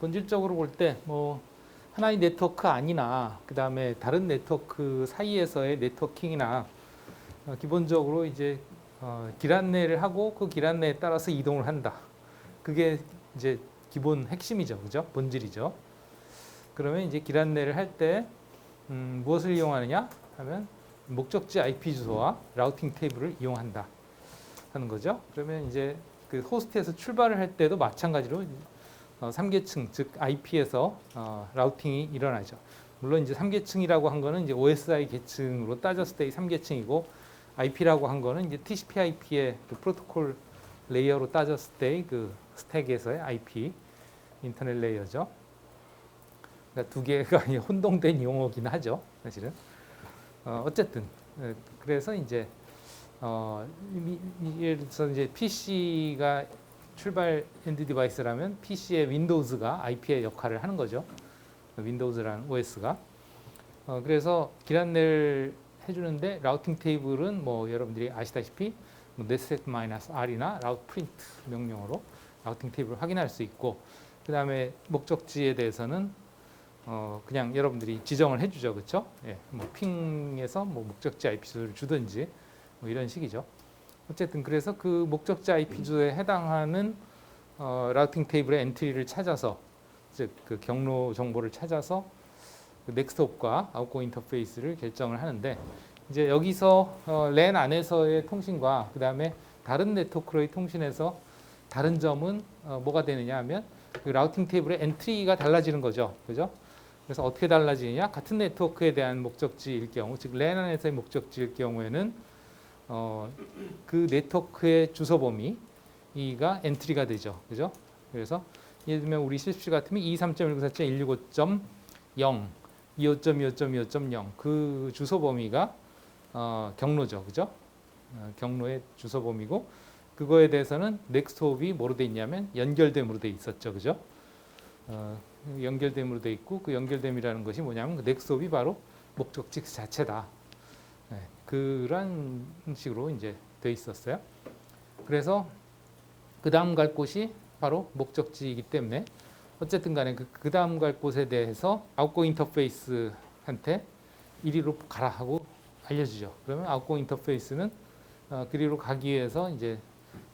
본질적으로 볼 때 뭐 하나의 네트워크 아니나 그 다음에 다른 네트워크 사이에서의 네트워킹이나 기본적으로 이제 길 안내를 하고 그 길 안내에 따라서 이동을 한다. 그게 이제 기본 핵심이죠, 그죠? 본질이죠. 그러면 이제 길 안내를 할 때 무엇을 이용하느냐 하면 목적지 IP 주소와 라우팅 테이블을 이용한다 하는 거죠. 그러면 이제 그 호스트에서 출발을 할 때도 마찬가지로 3계층 즉 IP에서 라우팅이 일어나죠. 물론 이제 3계층이라고 한 거는 이제 OSI 계층으로 따졌을 때 3계층이고 IP라고 한 거는 이제 TCP/IP의 그 프로토콜 레이어로 따졌을 때 그 스택에서의 IP 인터넷 레이어죠. 그러니까 두 개가 혼동된 용어긴 하죠, 사실은. 어쨌든 그래서 이제 예를 들어서 이제 PC가 출발 엔드 디바이스라면 PC의 윈도우즈가 IP의 역할을 하는 거죠. 윈도우즈라는 OS가. 그래서 길 안내를 해주는데 라우팅 테이블은 뭐 여러분들이 아시다시피 netset-r이나 route print 명령어로 라우팅 테이블을 확인할 수 있고, 그 다음에 목적지에 대해서는 그냥 여러분들이 지정을 해주죠, 그렇죠? 예, 뭐 핑에서 뭐 목적지 IP 주소를 주든지 뭐 이런 식이죠. 어쨌든 그래서 그 목적지 IP 주소에 해당하는 라우팅 테이블의 엔트리를 찾아서, 즉 그 경로 정보를 찾아서 그 넥스트홉과 아웃고 인터페이스를 결정을 하는데, 이제 여기서 랜 안에서의 통신과 그 다음에 다른 네트워크로의 통신에서 다른 점은 뭐가 되느냐 하면 그 라우팅 테이블의 엔트리가 달라지는 거죠, 그죠? 그래서 어떻게 달라지느냐? 같은 네트워크에 대한 목적지일 경우, 즉 랜 안에서의 목적지일 경우에는 그 네트워크의 주소 범위가 엔트리가 되죠, 그죠? 그래서 예를 들면 우리 실습실 같으면 23.194.165.0, 25.25.25.0 그 주소 범위가 경로죠, 그죠? 경로의 주소 범위고, 그거에 대해서는 넥스트홉이 뭐로 돼 있냐면 연결됨으로 돼 있었죠, 그죠? 연결됨으로 돼 있고, 그 연결됨이라는 것이 뭐냐면 그 넥스트홉이 바로 목적지 자체다. 네, 그런 식으로 이제 돼 있었어요. 그래서 그 다음 갈 곳이 바로 목적지이기 때문에 어쨌든 간에 그 다음 갈 곳에 대해서 아웃고 인터페이스한테 이리로 가라 하고 알려주죠. 그러면 아웃고 인터페이스는 그리로 가기 위해서 이제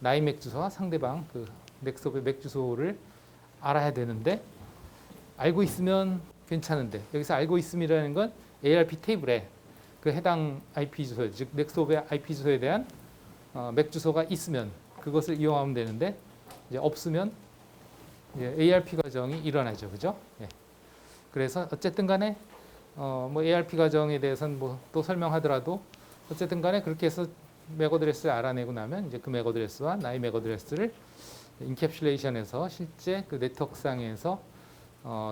나의 맥 주소와 상대방 그 넥스트홉의 맥 주소를 알아야 되는데, 알고 있으면 괜찮은데, 여기서 알고 있음이라는 건 ARP 테이블에 그 해당 IP 주소, 즉 넥스트홉의 IP 주소에 대한 맥 주소가 있으면 그것을 이용하면 되는데, 이제 없으면 이제 ARP 과정이 일어나죠, 그죠? 예. 그래서 어쨌든 간에 뭐 ARP 과정에 대해서는 뭐 또 설명하더라도 어쨌든 간에 그렇게 해서 맥 어드레스를 알아내고 나면 이제 그 맥 어드레스와 나의 맥 어드레스를 인캡슐레이션해서 실제 그 네트워크상에서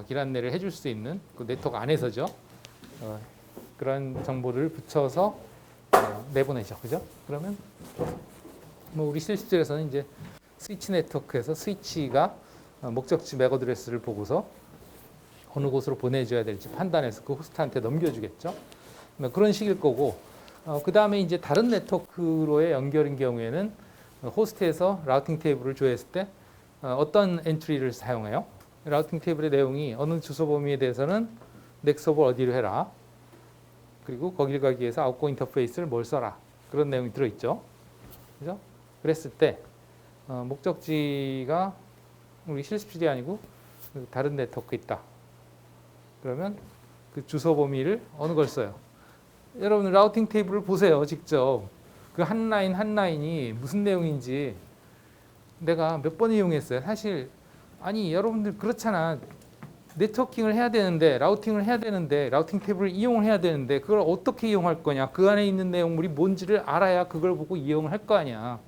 길 안내를 해줄 수 있는 그 네트워크 안에서죠. 그런 정보를 붙여서 내보내죠, 그죠? 그러면 뭐 우리 실습실에서는 이제 스위치 네트워크에서 스위치가 목적지 맥 어드레스를 보고서 어느 곳으로 보내줘야 될지 판단해서 그 호스트한테 넘겨주겠죠. 그런 식일 거고, 그 다음에 이제 다른 네트워크로의 연결인 경우에는 호스트에서 라우팅 테이블을 조회했을 때 어떤 엔트리를 사용해요? 라우팅 테이블의 내용이 어느 주소 범위에 대해서는 넥스트홉을 어디로 해라. 그리고 거길 가기 위해서 아웃고 인터페이스를 뭘 써라. 그런 내용이 들어있죠. 그죠? 그랬을 때 목적지가 우리 실습실이 아니고 다른 네트워크에 있다. 그러면 그 주소 범위를 어느 걸 써요? 여러분 라우팅 테이블을 보세요, 직접. 그 한 라인 한 라인이 무슨 내용인지 내가 몇 번 이용했어요. 사실 아니 여러분들 그렇잖아. 네트워킹을 해야 되는데, 라우팅을 해야 되는데, 라우팅 테이블을 이용을 해야 되는데 그걸 어떻게 이용할 거냐? 그 안에 있는 내용물이 뭔지를 알아야 그걸 보고 이용을 할 거 아니야.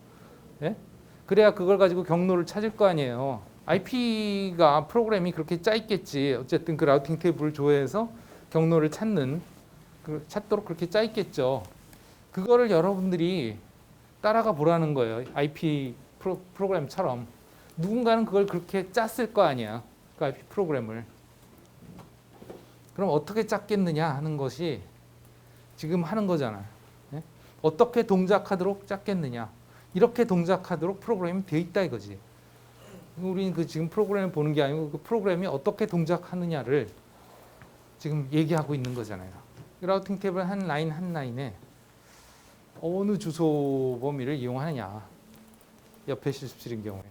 예? 그래야 그걸 가지고 경로를 찾을 거 아니에요. IP가 프로그램이 그렇게 짜 있겠지. 어쨌든 그 라우팅 테이블을 조회해서 경로를 찾도록 그렇게 짜 있겠죠. 그거를 여러분들이 따라가 보라는 거예요. IP 프로그램처럼. 누군가는 그걸 그렇게 짰을 거 아니야. 그 IP 프로그램을. 그럼 어떻게 짰겠느냐 하는 것이 지금 하는 거잖아요. 예? 어떻게 동작하도록 짰겠느냐. 이렇게 동작하도록 프로그램이 되어 있다 이거지. 우리는 그 지금 프로그램을 보는 게 아니고 그 프로그램이 어떻게 동작하느냐를 지금 얘기하고 있는 거잖아요. 라우팅 탭을 한 라인 한 라인에 어느 주소 범위를 이용하느냐. 옆에 실습실인 경우에.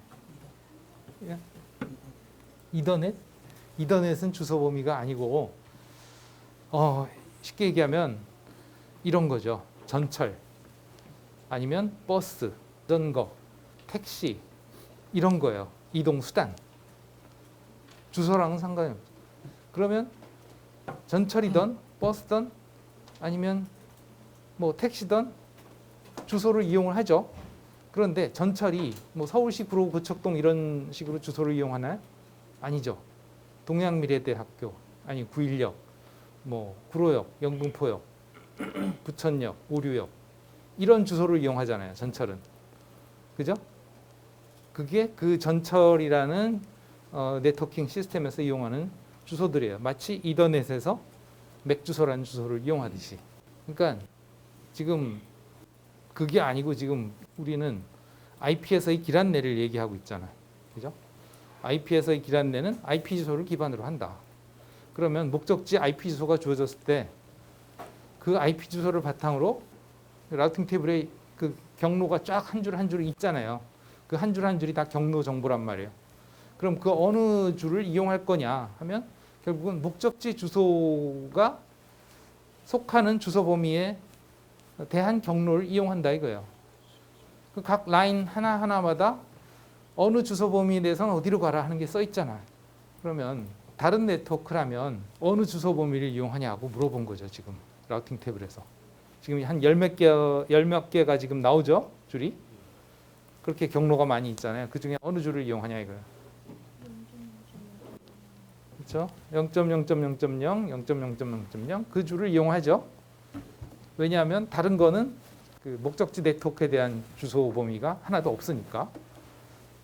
예? 이더넷? 이더넷은 주소 범위가 아니고 쉽게 얘기하면 이런 거죠. 전철 아니면 버스, 자전거, 택시 이런 거예요. 이동 수단. 주소랑은 상관이 없죠. 그러면 전철이든 버스든 아니면 뭐 택시든 주소를 이용을 하죠. 그런데 전철이 뭐 서울시 구로 고척동 이런 식으로 주소를 이용하나요? 아니죠. 동양미래대학교, 아니 916, 뭐 구로역, 영등포역, 부천역, 오류역 이런 주소를 이용하잖아요. 전철은. 그죠? 그게 그 전철이라는 네트워킹 시스템에서 이용하는 주소들이에요. 마치 이더넷에서 맥 주소라는 주소를 이용하듯이. 그러니까 지금 그게 아니고 지금 우리는 IP에서의 길 안내를 얘기하고 있잖아요. 그죠? IP에서의 길 안내는 IP 주소를 기반으로 한다. 그러면 목적지 IP 주소가 주어졌을 때 그 IP 주소를 바탕으로 라우팅 테이블에 그 경로가 쫙 한 줄 한 줄 있잖아요. 그 한 줄 한 줄이 다 경로 정보란 말이에요. 그럼 그 어느 줄을 이용할 거냐 하면 결국은 목적지 주소가 속하는 주소 범위에 대한 경로를 이용한다 이거예요. 그 각 라인 하나하나마다 어느 주소 범위에 대해서는 어디로 가라 하는 게 써 있잖아. 그러면 다른 네트워크라면 어느 주소 범위를 이용하냐고 물어본 거죠, 지금. 라우팅 탭에서. 지금 한 열 몇 개가 지금 나오죠, 줄이. 그렇게 경로가 많이 있잖아요. 그 중에 어느 줄을 이용하냐 이거예요. 그렇죠? 0.0.0.0, 0.0.0.0 그 줄을 이용하죠. 왜냐하면 다른 거는 그 목적지 네트워크에 대한 주소 범위가 하나도 없으니까.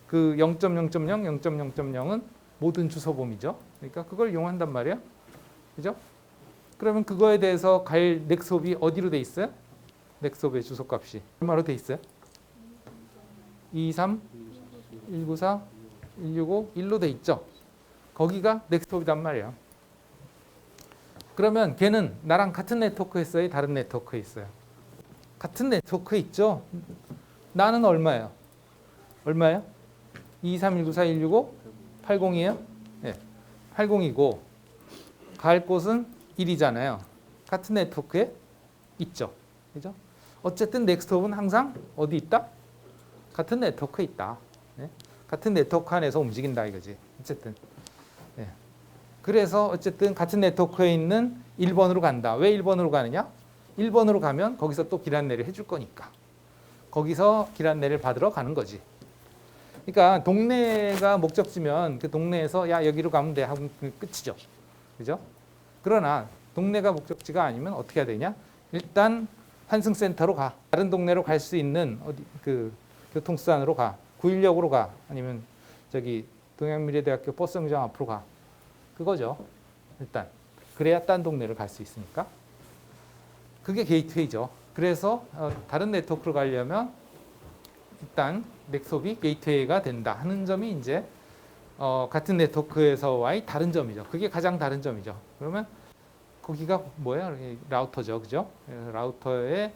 그 0.0.0, 0.0.0은 모든 주소 범위죠. 그러니까 그걸 이용한단 말이야. 그죠? 그러면 그거에 대해서 갈 넥스홉이 어디로 돼 있어요? 넥스홉의 주소값이 얼마로 돼 있어요? 23, 194, 165, 1로 돼 있죠. 거기가 넥스홉이란 말이야. 그러면 걔는 나랑 같은 네트워크에 있어요? 다른 네트워크에 있어요? 같은 네트워크에 있죠. 나는 얼마예요? 얼마예요? 23, 194, 165, 80이에요? 네, 80이고 갈 곳은 1이잖아요. 같은 네트워크에 있죠. 그죠? 어쨌든 넥스트홉은 항상 어디 있다? 같은 네트워크에 있다. 네? 같은 네트워크 안에서 움직인다 이거지. 어쨌든. 네. 그래서 어쨌든 같은 네트워크에 있는 1번으로 간다. 왜 1번으로 가느냐? 1번으로 가면 거기서 또 길 안내를 해줄 거니까. 거기서 길 안내를 받으러 가는 거지. 그러니까 동네가 목적지면 그 동네에서 야 여기로 가면 돼 하고 끝이죠. 그죠? 그러나 동네가 목적지가 아니면 어떻게 해야 되냐? 일단 환승센터로 가. 다른 동네로 갈 수 있는 어디 그 교통수단으로 가. 916으로 가. 아니면 저기 동양미래대학교 버스정류장 앞으로 가. 그거죠. 일단 그래야 딴 동네를 갈 수 있으니까. 그게 게이트웨이죠. 그래서 다른 네트워크로 가려면 일단 넥스홉이 게이트웨이가 된다 하는 점이 이제 같은 네트워크에서와의 다른 점이죠. 그게 가장 다른 점이죠. 그러면 거기가 뭐야? 라우터죠. 그죠? 라우터에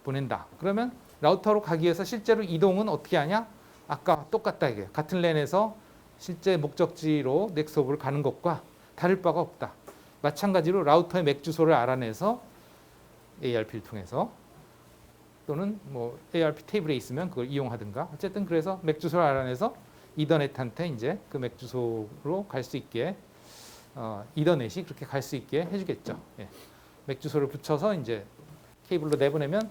보낸다. 그러면 라우터로 가기 위해서 실제로 이동은 어떻게 하냐? 아까 똑같다 이게. 같은 랜에서 실제 목적지로 넥스홉을 가는 것과 다를 바가 없다. 마찬가지로 라우터의 맥 주소를 알아내서 ARP를 통해서 또는 뭐 ARP 테이블에 있으면 그걸 이용하든가 어쨌든 그래서 맥 주소를 알아내서 이더넷한테 이제 그 맥 주소로 갈 수 있게 이더넷이 그렇게 갈 수 있게 해주겠죠. 예. 맥 주소를 붙여서 이제 케이블로 내보내면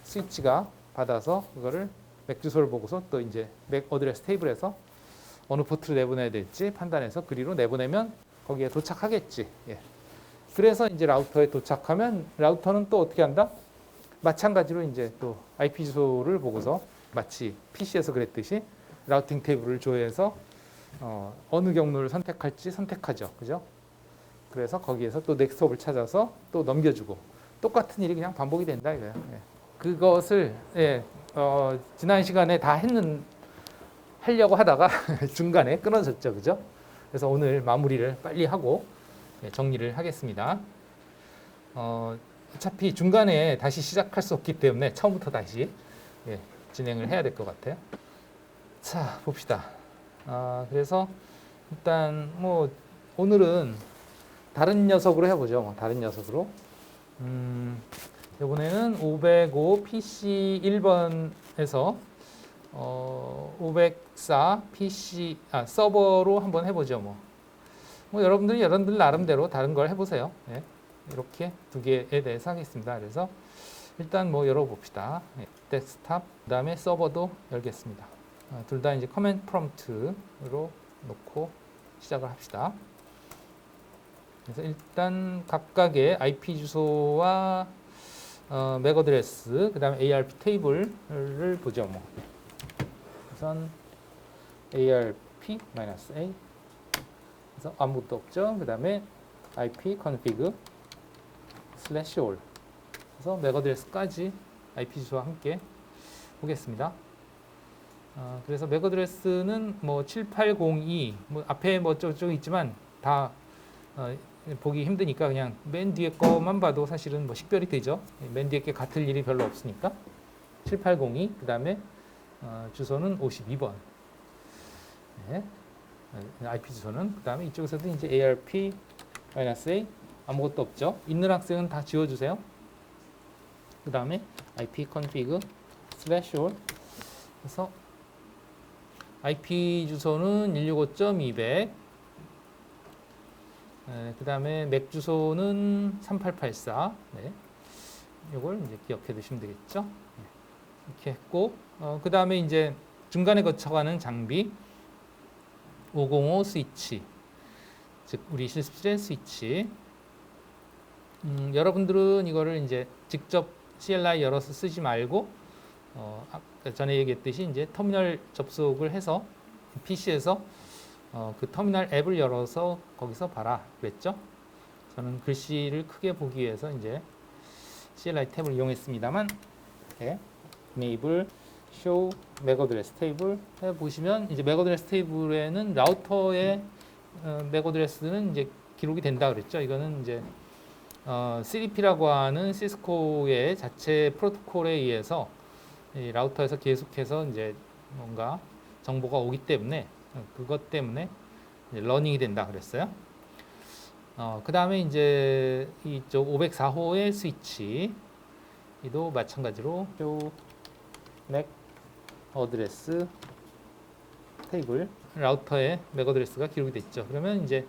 스위치가 받아서 그거를 맥 주소를 보고서 또 이제 맥 어드레스 테이블에서 어느 포트로 내보내야 될지 판단해서 그리로 내보내면 거기에 도착하겠지. 예. 그래서 이제 라우터에 도착하면 라우터는 또 어떻게 한다? 마찬가지로 이제 또 IP 주소를 보고서 마치 PC에서 그랬듯이 라우팅 테이블을 조회해서 어느 경로를 선택할지 선택하죠. 그죠? 그래서 거기에서 또 넥스홉을 찾아서 또 넘겨주고 똑같은 일이 그냥 반복이 된다 이거예요. 예. 그것을 지난 시간에 다 하려고 하다가 중간에 끊어졌죠, 그죠? 그래서 오늘 마무리를 빨리 하고 정리를 하겠습니다. 어차피 중간에 다시 시작할 수 없기 때문에 처음부터 다시 진행을 해야 될 것 같아요. 자, 봅시다. 그래서 일단 뭐 오늘은 다른 녀석으로 해보죠. 뭐 다른 녀석으로. 이번에는 505 PC 1번에서 504 PC 서버로 한번 해보죠. 뭐 여러분들 나름대로 다른 걸 해보세요. 예, 이렇게 두 개에 대해서 하겠습니다. 그래서 일단 뭐 열어봅시다. 데스크탑, 그 다음에 서버도 열겠습니다. 둘 다 이제 커맨드 프롬프트로 놓고 시작을 합시다. 그래서 일단 각각의 IP 주소와 맥 어드레스, 그 다음에 ARP 테이블을 보죠. 우선 ARP-A 그래서 아무것도 없죠. 그 다음에 IP config /all 그래서 맥 어드레스까지 IP 주소와 함께 보겠습니다. 그래서 맥 어드레스는 뭐 7802, 뭐 앞에 뭐 저쪽 있지만 다 보기 힘드니까 그냥 맨 뒤에 거만 봐도 사실은 뭐 식별이 되죠. 맨 뒤에 게 같을 일이 별로 없으니까 7802, 그 다음에 주소는 52번. 네. IP 주소는 그 다음에 이쪽에서도 이제 ARP-A 아무것도 없죠. 있는 학생은 다 지워주세요. 그 다음에 IP config /all 그래서 IP 주소는 165.200 그 다음에 맥 주소는 3884 네. 이걸 이제 기억해 두시면 되겠죠. 네. 이렇게 했고 그 다음에 이제 중간에 거쳐가는 장비 505 스위치 즉 우리 실습실의 스위치 여러분들은 이거를 이제 직접 CLI 열어서 쓰지 말고 아까 전에 얘기했듯이 이제 터미널 접속을 해서 PC에서 그 터미널 앱을 열어서 거기서 봐라 그랬죠. 저는 글씨를 크게 보기 위해서 이제 CLI 탭을 이용했습니다만 이렇게 enable show 맥 어드레스 테이블 해 보시면 이제 맥 어드레스 테이블에는 라우터의 맥 어드레스는 이제 기록이 된다 그랬죠. 이거는 이제 CDP라고 하는 시스코의 자체 프로토콜에 의해서 이 라우터에서 계속해서 이제 뭔가 정보가 오기 때문에 그것 때문에 이제 러닝이 된다 그랬어요. 그 다음에 이제 이쪽 504호의 스위치 이도 마찬가지로 맥 어드레스 테이블 라우터의 맥 어드레스가 기록이 됐죠. 그러면 이제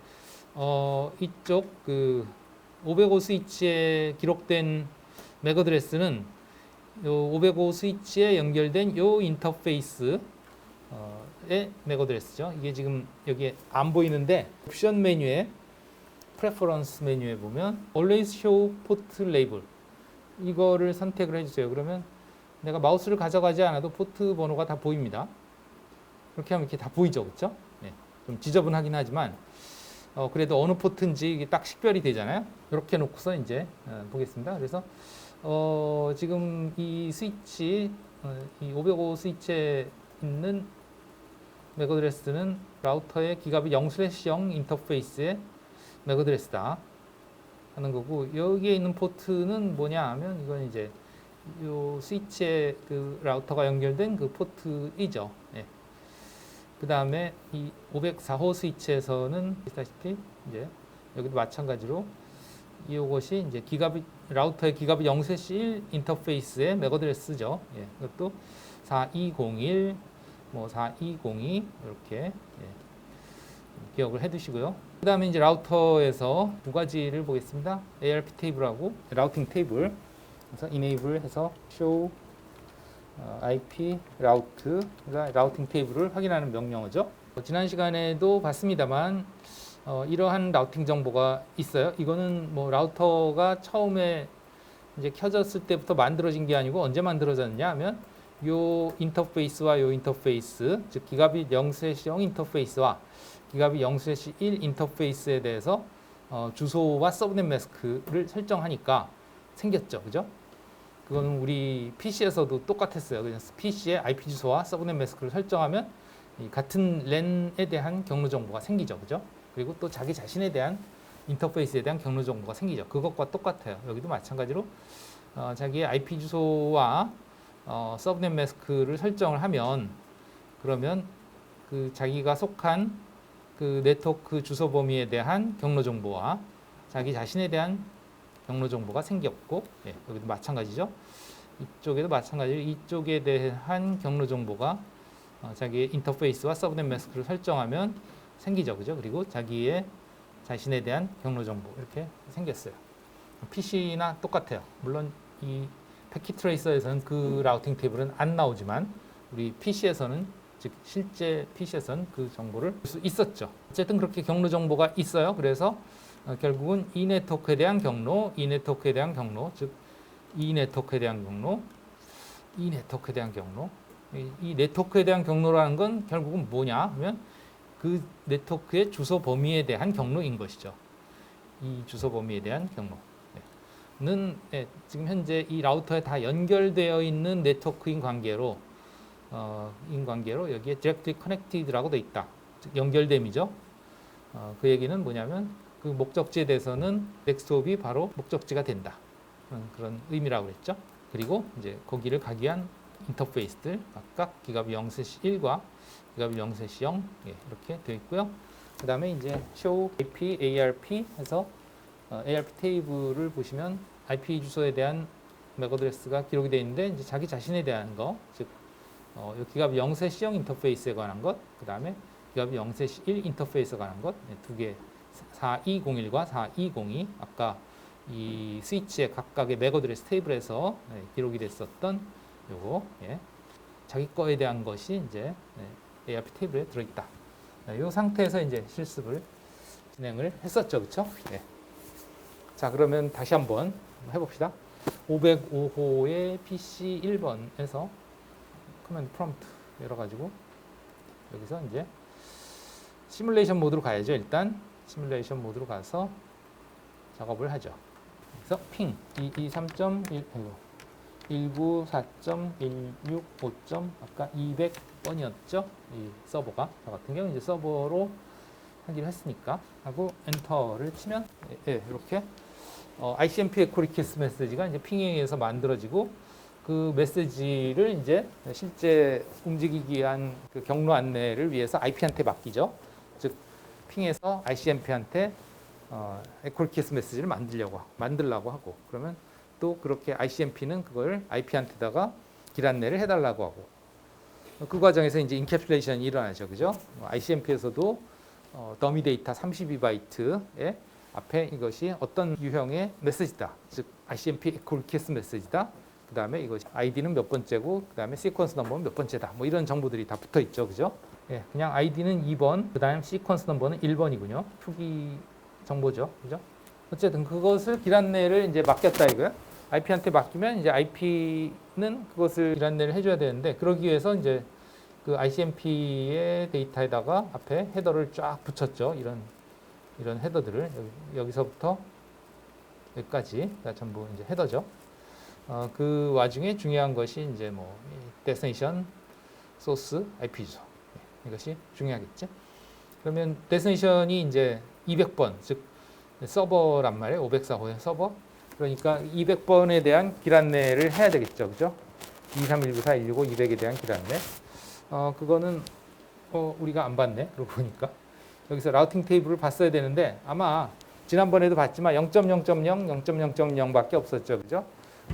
이쪽 그 505 스위치에 기록된 맥 어드레스는 요 505 스위치에 연결된 요 인터페이스의 맥 어드레스죠. 이게 지금 여기에 안 보이는데 옵션 메뉴에 프레퍼런스 메뉴에 보면 Always Show Port Label 이거를 선택을 해주세요. 그러면 내가 마우스를 가져가지 않아도 포트 번호가 다 보입니다. 그렇게 하면 이렇게 다 보이죠, 그렇죠? 네, 좀 지저분하긴 하지만 그래도 어느 포트인지 이게 딱 식별이 되잖아요. 이렇게 놓고서 이제 보겠습니다. 그래서 지금 이 스위치, 이 505 스위치에 있는 맥 어드레스는 라우터의 기가빗 0/0 인터페이스의 맥 어드레스다 하는 거고, 여기에 있는 포트는 뭐냐 하면 이건 이제 요 스위치에 그 라우터가 연결된 그 포트이죠. 예. 그 다음에 이 504호 스위치에서는 보시다시피 이제 여기도 마찬가지로 이것이 이제 기가빗 라우터의 기가빗 0/1 인터페이스의 맥 어드레스죠. 예. 이것도 4201, 뭐 4202 이렇게 기억을 해두시고요. 그 다음에 이제 라우터에서 두 가지를 보겠습니다. ARP 테이블하고 라우팅 테이블. 그래서 enable 해서 show IP route가 라우팅 테이블을 확인하는 명령어죠. 지난 시간에도 봤습니다만 이러한 라우팅 정보가 있어요. 이거는 뭐 라우터가 처음에 이제 켜졌을 때부터 만들어진 게 아니고 언제 만들어졌냐 하면 요 인터페이스와 요 인터페이스, 즉 기가빗 0/0 인터페이스와 기가빗 0/1 인터페이스에 대해서 주소와 서브넷 매스크를 설정하니까 생겼죠. 그죠? 그거는 우리 PC에서도 똑같았어요. 그냥 PC에 IP 주소와 서브넷 매스크를 설정하면 이 같은 랜에 대한 경로 정보가 생기죠, 그죠? 그리고 또 자기 자신에 대한 인터페이스에 대한 경로 정보가 생기죠. 그것과 똑같아요. 여기도 마찬가지로 자기의 IP 주소와 서브넷 마스크를 설정을 하면 그러면 그 자기가 속한 그 네트워크 주소 범위에 대한 경로 정보와 자기 자신에 대한 경로 정보가 생겼고, 예, 여기도 마찬가지죠. 이쪽에도 마찬가지로 이쪽에 대한 경로 정보가 자기의 인터페이스와 서브넷 마스크를 설정하면 생기죠, 그죠? 그리고 자기의 자신에 대한 경로 정보 이렇게 생겼어요. PC나 똑같아요. 물론 이 패킷 트레이서에서는 그 라우팅 테이블은 안 나오지만 우리 PC에서는 즉 실제 PC에서는 그 정보를 볼 수 있었죠. 어쨌든 그렇게 경로 정보가 있어요. 그래서 결국은 이 네트워크에 대한 경로, 이 네트워크에 대한 경로, 즉 이 네트워크에 대한 경로, 이 네트워크에 대한 경로, 이 네트워크에 대한 경로라는 건 결국은 뭐냐 하면 그 네트워크의 주소 범위에 대한 경로인 것이죠. 이 주소 범위에 대한 경로는 지금 현재 이 라우터에 다 연결되어 있는 네트워크인 관계로 여기에 directly connected라고 되어 있다. 즉 연결됨이죠. 그 얘기는 뭐냐면 그 목적지에 대해서는 넥스톱이 바로 목적지가 된다. 그런 의미라고 그랬죠. 그리고 이제 거기를 가기 위한 인터페이스들 각각 기가비 0/1과 기가비 0/0 이렇게 되어 있고요. 그 다음에 이제 show IP, ARP 해서 ARP 테이블을 보시면 IP 주소에 대한 맥 어드레스가 기록이 되어 있는데 이제 자기 자신에 대한 거, 즉 기가비 0/0 인터페이스에 관한 것, 그 다음에 기가비 0/1 인터페이스에 관한 것 두 개, 4201과 4202 아까 이 스위치의 각각의 맥 어드레스 테이블에서 기록이 됐었던 요거 자기 거에 대한 것이 이제 ARP 테이블에 들어있다. 이 상태에서 이제 실습을 진행을 했었죠, 그렇죠? 자, 그러면 다시 한번 해봅시다. 505호의 PC 1번에서 커맨드 프롬프트 열어가지고 여기서 이제 시뮬레이션 모드로 가야죠. 일단 시뮬레이션 모드로 가서 작업을 하죠. 그래서 핑 223.194.165. 아까 200번이었죠. 이 서버가 저 같은 경우 이제 서버로 하기로 했으니까 하고 엔터를 치면 이렇게 ICMP 에코 리퀘스트 메시지가 이제 핑에 의해서 만들어지고 그 메시지를 이제 실제 움직이기 위한 그 경로 안내를 위해서 IP한테 맡기죠. 즉 핑에서 ICMP한테 에코 리퀘스트 메시지를 만들려고 하고 그러면 또 그렇게 ICMP는 그걸 IP한테다가 길 안내를 해달라고 하고 그 과정에서 이제 인캡슐레이션이 일어나죠, 그죠? ICMP에서도 더미 데이터 32바이트의 앞에 이것이 어떤 유형의 메시지다, 즉 ICMP 에코 리퀘스트 메시지다. 그 다음에 이것이 아이디는 몇 번째고 그 다음에 시퀀스 넘버는 몇 번째다. 뭐 이런 정보들이 다 붙어 있죠, 그죠? 그냥 아이디는 2번, 그 다음 시퀀스 넘버는 1번이군요. 표기 정보죠, 그죠? 어쨌든 그것을 길 안내를 이제 맡겼다 이거야. IP한테 맡기면 이제 IP는 그것을 길 안내를 해줘야 되는데 그러기 위해서 이제 그 ICMP의 데이터에다가 앞에 헤더를 쫙 붙였죠. 이런 헤더들을 여기서부터 여기까지가 전부 이제 헤더죠. 그 와중에 중요한 것이 이제 뭐 데스티네이션, 소스, IP 주소 이것이 중요하겠죠. 그러면 데스티네이션이 이제 200번 즉 서버란 말이에요. 504호의 서버. 그러니까 200번에 대한 길 안내를 해야 되겠죠, 그죠? 23194 165 200에 대한 길 안내. 그거는 우리가 안 봤네. 그러고 보니까 여기서 라우팅 테이블을 봤어야 되는데 아마 지난번에도 봤지만 0.0.0, 0.0.0밖에 없었죠, 그죠?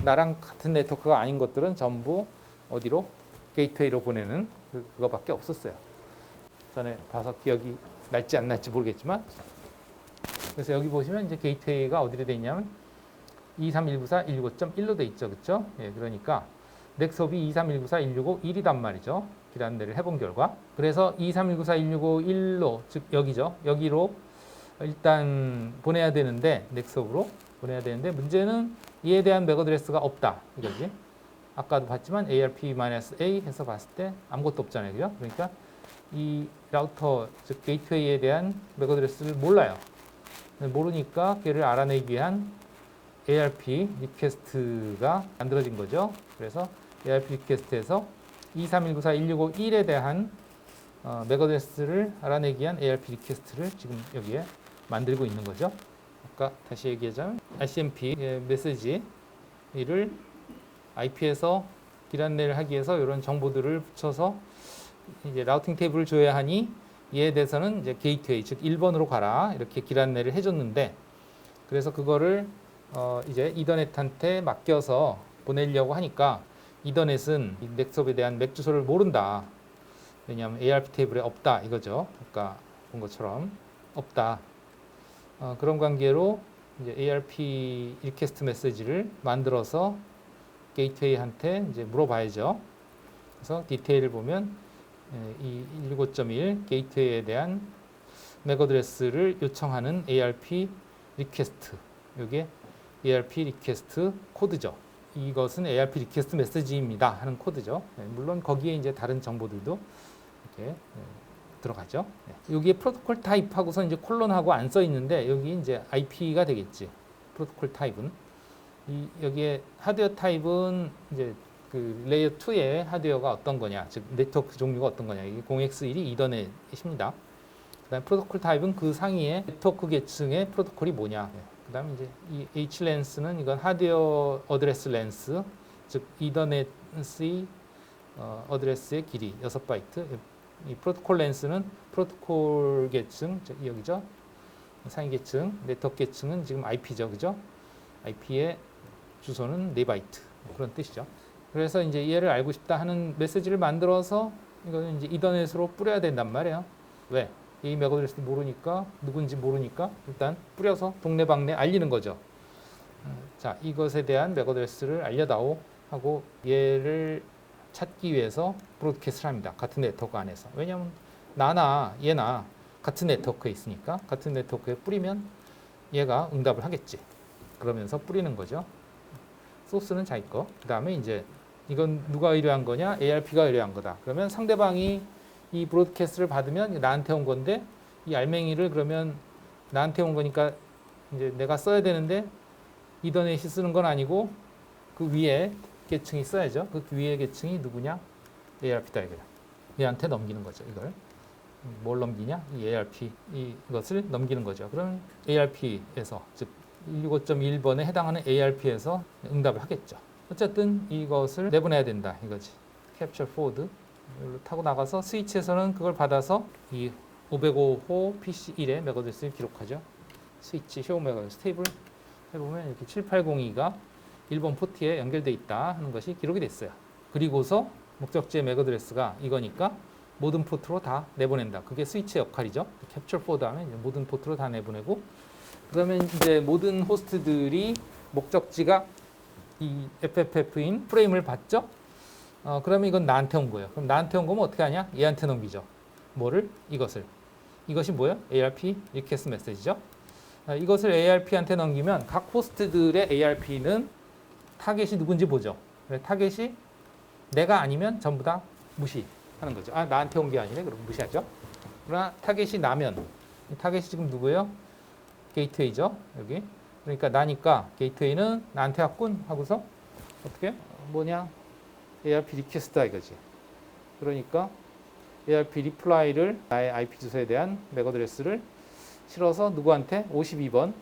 나랑 같은 네트워크가 아닌 것들은 전부 어디로? 게이트웨이로 보내는 그거밖에 없었어요. 전에 봐서 기억이 날지 안 날지 모르겠지만 그래서 여기 보시면 이제 게이트웨이가 어디로 돼 있냐면 23194.165.1로 돼 있죠, 그렇죠? 그러니까 넥스홉이 23194.165.1이단 말이죠. 길 안내를 해본 결과. 그래서 23194.165.1로 즉 여기죠. 여기로 일단 보내야 되는데 넥스홉으로 보내야 되는데 문제는 이에 대한 맥 어드레스가 없다 이거지. 아까도 봤지만 ARP-A 해서 봤을 때 아무것도 없잖아요, 그죠? 그러니까 이 라우터 즉 게이트웨이에 대한 맥 어드레스를 몰라요. 모르니까 걔를 알아내기 위한 ARP 리퀘스트가 만들어진 거죠. 그래서 ARP 리퀘스트에서 23194.165.1에 대한 맥 어드레스를 알아내기 위한 ARP 리퀘스트를 지금 여기에 만들고 있는 거죠. 아까 다시 얘기하자면 RCMP 메시지를 IP에서 길 안내를 하기 위해서 이런 정보들을 붙여서 이제 라우팅 테이블을 줘야 하니 이에 대해서는 이제 게이트웨이 즉 1번으로 가라 이렇게 길 안내를 해줬는데 그래서 그거를 이제 이더넷한테 맡겨서 보내려고 하니까 이더넷은 이 넥스홉에 대한 맥 주소를 모른다. 왜냐하면 ARP 테이블에 없다 이거죠. 아까 본 것처럼 없다. 그런 관계로 이제 ARP 리퀘스트 메시지를 만들어서 게이트웨이한테 이제 물어봐야죠. 그래서 디테일을 보면 이 19.1 게이트웨이에 대한 맥 어드레스를 요청하는 ARP 리퀘스트. 이게 ARP 리퀘스트 코드죠. 이것은 ARP 리퀘스트 메시지입니다 하는 코드죠. 물론 거기에 이제 다른 정보들도 이렇게 들어가죠. 여기에 프로토콜 타입하고서 이제 콜론하고 안 써 있는데 여기 이제 IP가 되겠지. 프로토콜 타입은 여기에 하드웨어 타입은 이제 그 레이어 2의 하드웨어가 어떤 거냐, 즉 네트워크 종류가 어떤 거냐. 이게 0x1이 이더넷입니다. 그다음 프로토콜 타입은 그 상위에 네트워크 계층의 프로토콜이 뭐냐. 그다음에 이제 이 H-렌스는 이건 하드웨어 어드레스 렌스, 즉 이더넷의 어드레스의 길이 6바이트. 이 프로토콜 렌스는 프로토콜 계층, 여기죠. 상위 계층, 네트워크 계층은 지금 IP죠, 그죠? IP의 주소는 4바이트 그런 뜻이죠. 그래서 이제 얘를 알고 싶다 하는 메시지를 만들어서 이거는 이제 이더넷으로 뿌려야 된단 말이에요. 왜? 이 맥 어드레스 모르니까 누군지 모르니까 일단 뿌려서 동네방네 알리는 거죠. 자, 이것에 대한 맥 어드레스를 알려다오 하고 얘를 찾기 위해서 브로드캐스트를 합니다. 같은 네트워크 안에서. 왜냐하면 나나 얘나 같은 네트워크에 있으니까 같은 네트워크에 뿌리면 얘가 응답을 하겠지. 그러면서 뿌리는 거죠. 소스는 자기 거. 그 다음에 이제 이건 누가 의뢰한 거냐? ARP가 의뢰한 거다. 그러면 상대방이 이 브로드캐스트를 받으면 나한테 온 건데 이 알맹이를 그러면 나한테 온 거니까 이제 내가 써야 되는데 이더넷이 쓰는 건 아니고 그 위에 계층이 써야죠. 그 위에 계층이 누구냐? ARP다 이거야. 얘한테 넘기는 거죠. 이걸 뭘 넘기냐? 이 ARP 이것을 넘기는 거죠. 그럼 ARP에서 즉 165.1번에 해당하는 ARP에서 응답을 하겠죠. 어쨌든 이것을 내보내야 된다 이거지. capture forward 이걸로 타고 나가서 스위치에서는 그걸 받아서 이 505호 PC1의 맥 어드레스를 기록하죠. 스위치 쇼 맥 어드레스 테이블 해보면 이렇게 7802가 1번 포트에 연결되어 있다 하는 것이 기록이 됐어요. 그리고서 목적지의 맥 어드레스가 이거니까 모든 포트로 다 내보낸다. 그게 스위치의 역할이죠. capture forward 하면 이제 모든 포트로 다 내보내고 그러면 이제 모든 호스트들이 목적지가 이 FFF인 프레임을 받죠. 그러면 이건 나한테 온 거예요. 그럼 나한테 온 거면 어떻게 하냐? 얘한테 넘기죠. 뭐를? 이것을. 이것이 뭐예요? ARP 리퀘스트 메시지죠. 이것을 ARP한테 넘기면 각 호스트들의 ARP는 타겟이 누군지 보죠. 타겟이 내가 아니면 전부 다 무시하는 거죠. 아, 나한테 온 게 아니네. 그럼 무시하죠. 그러나 타겟이 나면 타겟이 지금 누구예요? 게이트웨이죠. 여기. 그러니까 나니까 게이트웨이는 나한테 왔군 하고서 어떻게? 뭐냐? ARP 리퀘스트다 이거지. 그러니까 ARP 리플라이를 나의 IP 주소에 대한 맥 어드레스를 실어서 누구한테? 52번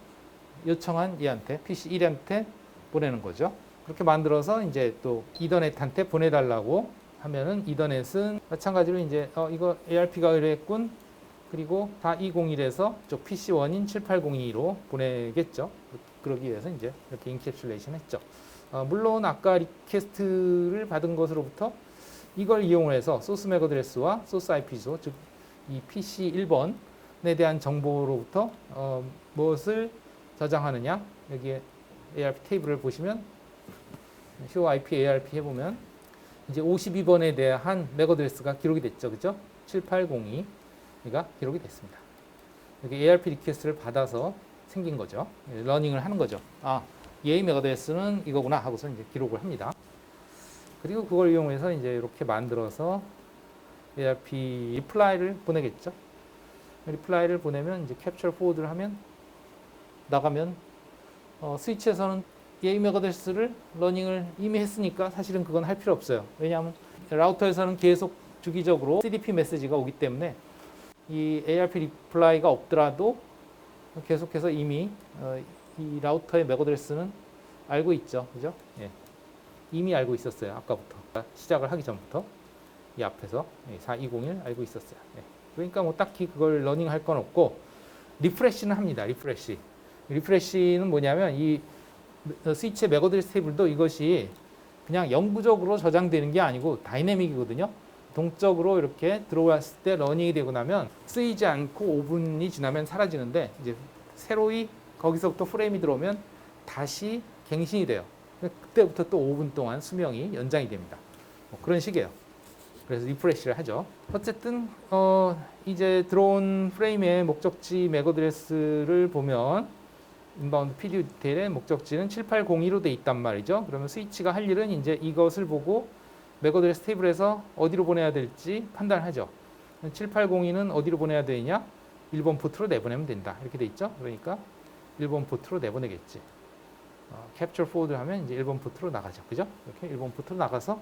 요청한 얘한테 PC1한테 보내는 거죠. 그렇게 만들어서 이제 또 이더넷한테 보내달라고 하면은 이더넷은 마찬가지로 이제 이거 ARP가 의뢰했군. 그리고 다 201에서 쪽 PC1인 7802로 보내겠죠. 그러기 위해서 이제 이렇게 인캡슐레이션 했죠. 물론 아까 리퀘스트를 받은 것으로부터 이걸 이용을 해서 소스 맥 어드레스와 소스 IP 주소, 즉 이 PC 1번에 대한 정보로부터 무엇을 저장하느냐. 여기에 ARP 테이블을 보시면 show IP ARP 해보면 이제 52번에 대한 맥 어드레스가 기록이 됐죠. 그죠? 7802가 기록이 됐습니다. 여기 ARP 리퀘스트를 받아서 생긴 거죠. 러닝을 하는 거죠. 아, 얘의 맥 어드레스는 이거구나 하고서 이제 기록을 합니다. 그리고 그걸 이용해서 이제 이렇게 만들어서 ARP 리플라이를 보내겠죠. 리플라이를 보내면 이제 capture forward를 하면 나가면 스위치에서는 얘의 맥 어드레스를 러닝을 이미 했으니까 사실은 그건 할 필요 없어요. 왜냐하면 라우터에서는 계속 주기적으로 CDP 메시지가 오기 때문에 이 ARP 리플라이가 없더라도 계속해서 이미 이 라우터의 맥 어드레스는 알고 있죠. 그죠? 예. 이미 알고 있었어요. 아까부터. 시작을 하기 전부터. 이 앞에서 4201 알고 있었어요. 예. 그러니까 뭐 딱히 그걸 러닝 할 건 없고, 리프레시는 합니다. 리프레시. 리프레시는 뭐냐면 이 스위치의 맥 어드레스 테이블도 이것이 그냥 영구적으로 저장되는 게 아니고 다이내믹이거든요. 동적으로 이렇게 들어왔을 때 러닝이 되고 나면 쓰이지 않고 5분이 지나면 사라지는데, 이제 새로이 거기서부터 프레임이 들어오면 다시 갱신이 돼요. 그때부터 또 5분 동안 수명이 연장이 됩니다. 뭐 그런 식이에요. 그래서 리프레시를 하죠. 어쨌든 이제 들어온 프레임의 목적지 맥 어드레스를 보면 인바운드 PD 디테일의 목적지는 7802로 돼 있단 말이죠. 그러면 스위치가 할 일은 이제 이것을 보고 맥 어드레스 테이블에서 어디로 보내야 될지 판단하죠. 7802는 어디로 보내야 되냐? 1번 포트로 내보내면 된다. 이렇게 돼 있죠. 그러니까 1번 포트로 내보내겠지. 캡처 포워드 하면 이제 1번 포트로 나가죠. 그죠? 이렇게 1번 포트로 나가서,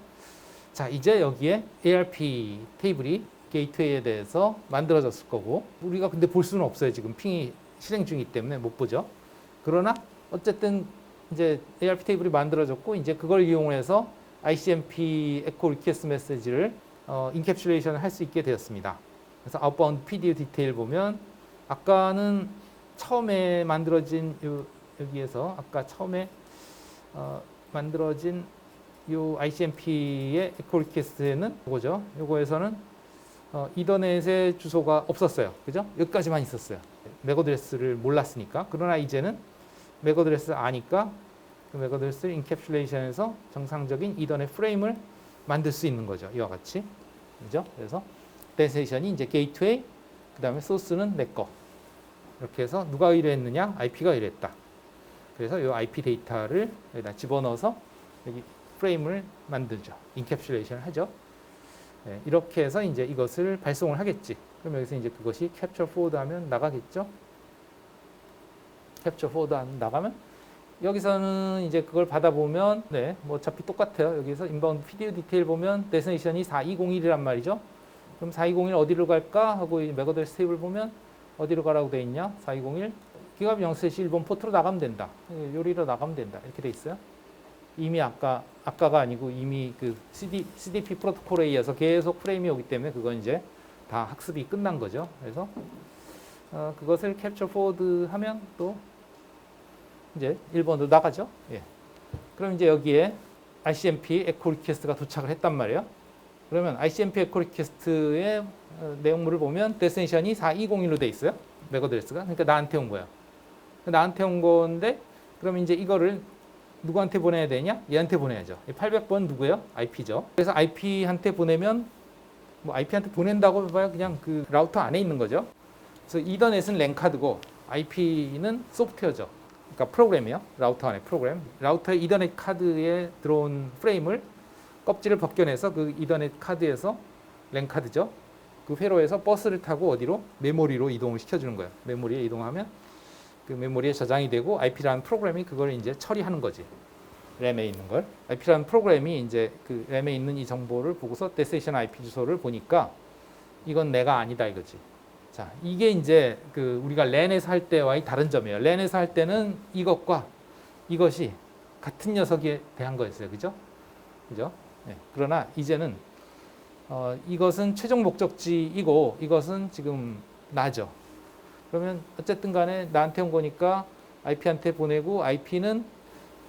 자, 이제 여기에 ARP 테이블이 게이트웨이에 대해서 만들어졌을 거고, 우리가 근데 볼 수는 없어요. 지금 핑이 실행 중이기 때문에 못 보죠. 그러나 어쨌든 이제 ARP 테이블이 만들어졌고, 이제 그걸 이용해서 ICMP 에코 리퀘스트 메시지를 인캡슐레이션을 할 수 있게 되었습니다. 그래서 아웃바운드 PD 디테일 보면, 아까는 처음에 만들어진 여기에서 아까 처음에 만들어진 요 ICMP의 에코 리퀘스트에는 이거죠. 요거에서는 이더넷의 주소가 없었어요. 그죠? 여기까지만 있었어요. 맥 어드레스를 몰랐으니까. 그러나 이제는 맥 어드레스를 아니까 그 맥 어드레스를 인캡슐레이션해서 정상적인 이더넷 프레임을 만들 수 있는 거죠. 이와 같이. 그죠? 그래서 데스티네이션이 이제 게이트웨이, 그 다음에 소스는 내 거. 이렇게 해서 누가 의뢰했느냐? IP가 의뢰했다. 그래서 이 IP 데이터를 여기다 집어넣어서 여기 프레임을 만들죠. 인캡슐레이션을 하죠. 네, 이렇게 해서 이제 이것을 발송을 하겠지. 그럼 여기서 이제 그것이 캡처 포워드 하면 나가겠죠. 캡처 포워드 하면 나가면 여기서는 이제 그걸 받아보면, 네, 뭐 어차피 똑같아요. 여기서 인바운드 PD 디테일 보면 데스티네이션이 4201이란 말이죠. 그럼 4201 어디로 갈까 하고 맥 어드레스 테이블 보면 어디로 가라고 돼 있냐? 4201 기갑 0셋이 1번 포트로 나가면 된다. 요리로 나가면 된다. 이렇게 돼 있어요. 이미 아까가 아니고 이미 그 CDP 프로토콜에 의해서 계속 프레임이 오기 때문에 그건 이제 다 학습이 끝난 거죠. 그래서 그것을 캡처 포워드 하면 또 이제 1번으로 나가죠. 예. 그럼 이제 여기에 ICMP 에코 리퀘스트가 도착을 했단 말이에요. 그러면 ICMP 에코 리퀘스트의 내용물을 보면 데스티네이션이 4201로 돼 있어요. 맥 어드레스가. 그러니까 나한테 온 거야. 나한테 온 건데, 그럼 이제 이거를 누구한테 보내야 되냐? 얘한테 보내야죠. 800번 누구예요? IP죠. 그래서 IP한테 보내면, 뭐 IP한테 보낸다고 봐야 그냥 그 라우터 안에 있는 거죠. 그래서 이더넷은 랜카드고 IP는 소프트웨어죠. 그러니까 프로그램이요. 라우터 안에 프로그램. 라우터의 이더넷 카드에 들어온 프레임을 껍질을 벗겨내서 그 이더넷 카드에서 랜카드죠. 그 회로에서 버스를 타고 어디로? 메모리로 이동을 시켜주는 거예요. 메모리에 이동하면 그 메모리에 저장이 되고 IP라는 프로그램이 그걸 이제 처리하는 거지. 램에 있는 걸. IP라는 프로그램이 이제 그 램에 있는 이 정보를 보고서 데스티네이션 IP 주소를 보니까 이건 내가 아니다 이거지. 자, 이게 이제 그 우리가 랜에서 할 때와의 다른 점이에요. 랜에서 할 때는 이것과 이것이 같은 녀석에 대한 거였어요. 그죠? 그죠? 네. 그러나 이제는 이것은 최종 목적지이고 이것은 지금 나죠. 그러면 어쨌든 간에 나한테 온 거니까 IP한테 보내고 IP는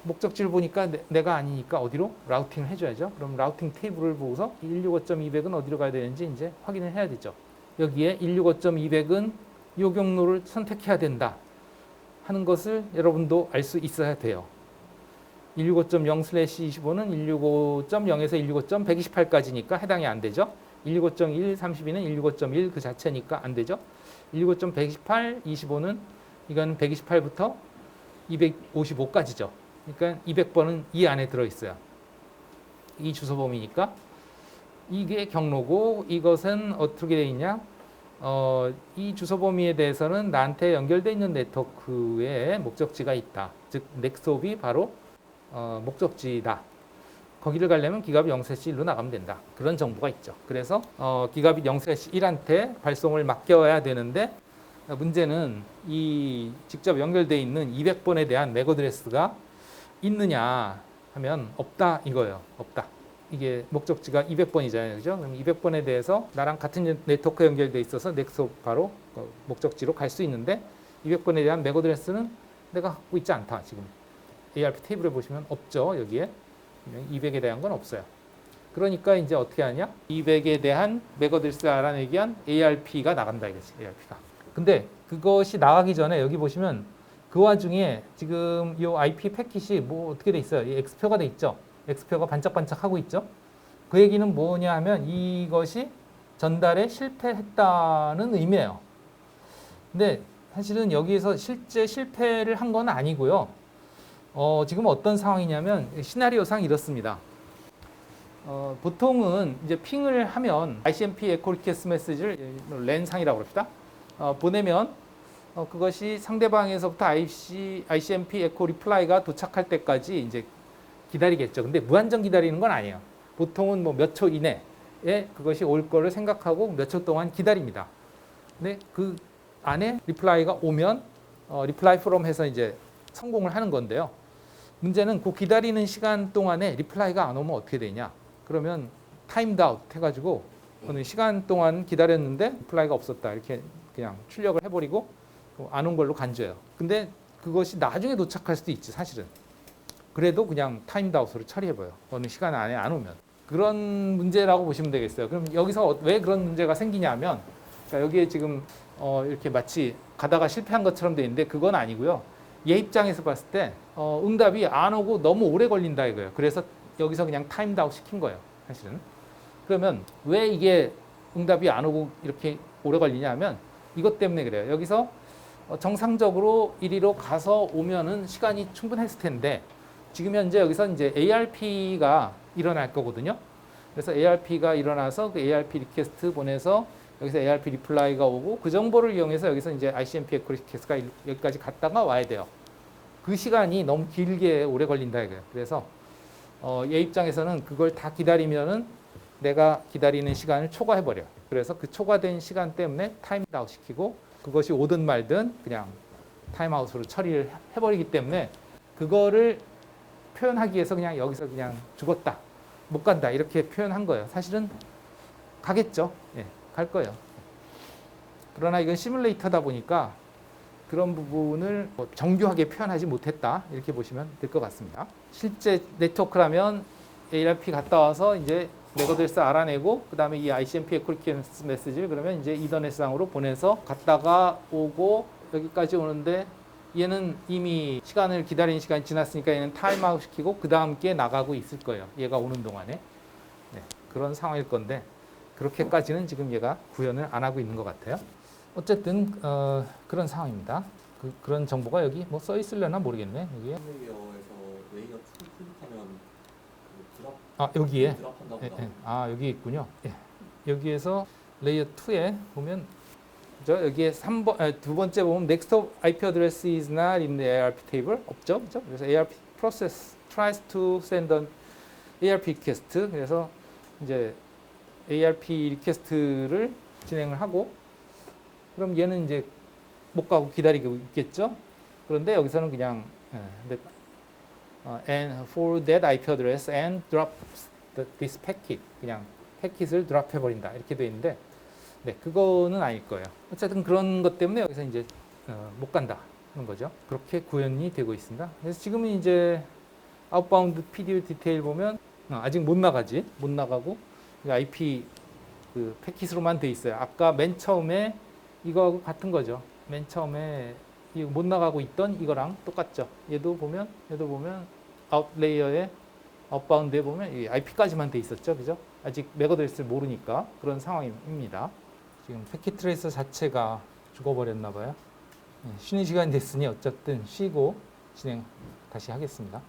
목적지를 보니까 내가 아니니까 어디로? 라우팅을 해줘야죠. 그럼 라우팅 테이블을 보고서 165.200은 어디로 가야 되는지 이제 확인을 해야 되죠. 여기에 165.200은 이 경로를 선택해야 된다 하는 것을 여러분도 알 수 있어야 돼요. 165.0/25는 165.0에서 165.128까지니까 해당이 안 되죠. 165.1, 32는 165.1 그 자체니까 안 되죠. 165.128, 25는 이건 128부터 255까지죠. 그러니까 200번은 이 안에 들어있어요. 이 주소 범위니까 이게 경로고 이것은 어떻게 되어 있냐? 이 주소 범위에 대해서는 나한테 연결되어 있는 네트워크에 목적지가 있다. 즉 넥스홉이 바로 목적지다. 거기를 가려면 기가빗 0/1로 나가면 된다. 그런 정보가 있죠. 그래서 기가빗 0/1한테 발송을 맡겨야 되는데 문제는 이 직접 연결되어 있는 200번에 대한 맥 어드레스가 있느냐 하면 없다 이거예요. 없다. 이게 목적지가 200번이잖아요. 그죠? 그럼 200번에 대해서 나랑 같은 네트워크 연결돼 있어서 넥소 바로 목적지로 갈 수 있는데 200번에 대한 맥 어드레스는 내가 갖고 있지 않다. 지금 ARP 테이블에 보시면 없죠. 여기에 200에 대한 건 없어요. 그러니까 이제 어떻게 하냐? 200에 대한 맥 어드레스를 알아내기 위한 ARP가 나간다 이거지. ARP가. 근데 그것이 나가기 전에 여기 보시면 그 와중에 지금 이 IP 패킷이 뭐 어떻게 돼 있어요? 이 X표가 돼 있죠. X표가 반짝반짝하고 있죠. 그 얘기는 뭐냐 하면 이것이 전달에 실패했다는 의미예요. 근데 사실은 여기에서 실제 실패를 한 건 아니고요. 지금 어떤 상황이냐면 시나리오상 이렇습니다. 보통은 이제 핑을 하면 ICMP 에코 리퀘스트 메시지를 랜상이라고 합시다. 보내면 그것이 상대방에서부터 ICMP 에코 리플라이가 도착할 때까지 이제 기다리겠죠. 근데 무한정 기다리는 건 아니에요. 보통은 뭐 몇 초 이내에 그것이 올 거를 생각하고 몇 초 동안 기다립니다. 근데 그 안에 리플라이가 오면 리플라이 프롬 해서 이제 성공을 하는 건데요. 문제는 그 기다리는 시간 동안에 리플라이가 안 오면 어떻게 되냐? 그러면 타임드 아웃 해가지고 어느 시간 동안 기다렸는데 리플라이가 없었다. 이렇게 그냥 출력을 해버리고 안 온 걸로 간주해요. 근데 그것이 나중에 도착할 수도 있지 사실은. 그래도 그냥 타임드 아웃으로 처리해봐요. 어느 시간 안에 안 오면. 그런 문제라고 보시면 되겠어요. 그럼 여기서 왜 그런 문제가 생기냐면 여기에 지금 이렇게 마치 가다가 실패한 것처럼 돼 있는데 그건 아니고요. 얘 입장에서 봤을 때 응답이 안 오고 너무 오래 걸린다 이거예요. 그래서 여기서 그냥 타임드 아웃 시킨 거예요. 사실은. 그러면 왜 이게 응답이 안 오고 이렇게 오래 걸리냐 하면 이것 때문에 그래요. 여기서 정상적으로 이리로 가서 오면은 시간이 충분했을 텐데 지금 현재 여기서 이제 ARP가 일어날 거거든요. 그래서 ARP가 일어나서 그 ARP 리퀘스트 보내서 여기서 ARP 리플라이가 오고 그 정보를 이용해서 여기서 이제 ICMP 에코 리퀘스트가 여기까지 갔다가 와야 돼요. 그 시간이 너무 길게 오래 걸린다 이거예요. 그래서 얘 입장에서는 그걸 다 기다리면은 내가 기다리는 시간을 초과해버려요. 그래서 그 초과된 시간 때문에 타임아웃 시키고 그것이 오든 말든 그냥 타임아웃으로 처리를 해버리기 때문에 그거를 표현하기 위해서 그냥 여기서 그냥 죽었다, 못 간다 이렇게 표현한 거예요. 사실은 가겠죠. 예, 갈 거예요. 그러나 이건 시뮬레이터다 보니까 그런 부분을 정교하게 표현하지 못했다 이렇게 보시면 될 것 같습니다. 실제 네트워크라면 ARP 갔다 와서 이제 맥 어드레스 알아내고 그 다음에 이 ICMP 에코 리퀘스트 메시지를 그러면 이제 이더넷상으로 보내서 갔다가 오고 여기까지 오는데 얘는 이미 시간을 기다리는 시간이 지났으니까 얘는 타임아웃 시키고 그 다음 게 나가고 있을 거예요. 얘가 오는 동안에. 네, 그런 상황일 건데 그렇게까지는 지금 얘가 구현을 안 하고 있는 것 같아요. 어쨌든 그런 상황입니다. 그런 정보가 여기 뭐 써 있으려나 모르겠네. 여기에. 레이어에서 레이어 2 클릭하면 그 드랍 여기에. 드랍한다고 여기 있군요. 예. 여기에서 레이어 2에 보면 여기에 두 번째 보면 next IP address is not in the ARP table 없죠, 그죠? 그래서 ARP process tries to send an ARP request. 그래서 이제 ARP 리퀘스트를 진행을 하고 그럼 얘는 이제 못 가고 기다리고 있겠죠. 그런데 여기서는 그냥 and for that IP address and drop this packet 그냥 패킷을 드랍해 버린다 이렇게 돼 있는데 네, 그거는 아닐 거예요. 어쨌든 그런 것 때문에 여기서 이제 못 간다 하는 거죠. 그렇게 구현이 되고 있습니다. 그래서 지금은 이제 아웃바운드 PDU 디테일 보면 아직 못 나가지, 못 나가고 IP 그 패킷으로만 돼 있어요. 아까 맨 처음에 이거하고 같은 거죠. 맨 처음에 못 나가고 있던 이거랑 똑같죠. 얘도 보면 아웃 레이어에 아웃바운드에 보면 이 IP까지만 돼 있었죠, 그죠? 아직 맥 어드레스를 모르니까 그런 상황입니다. 지금 패킷 트레이서 자체가 죽어버렸나 봐요. 쉬는 시간이 됐으니 어쨌든 쉬고 진행 다시 하겠습니다.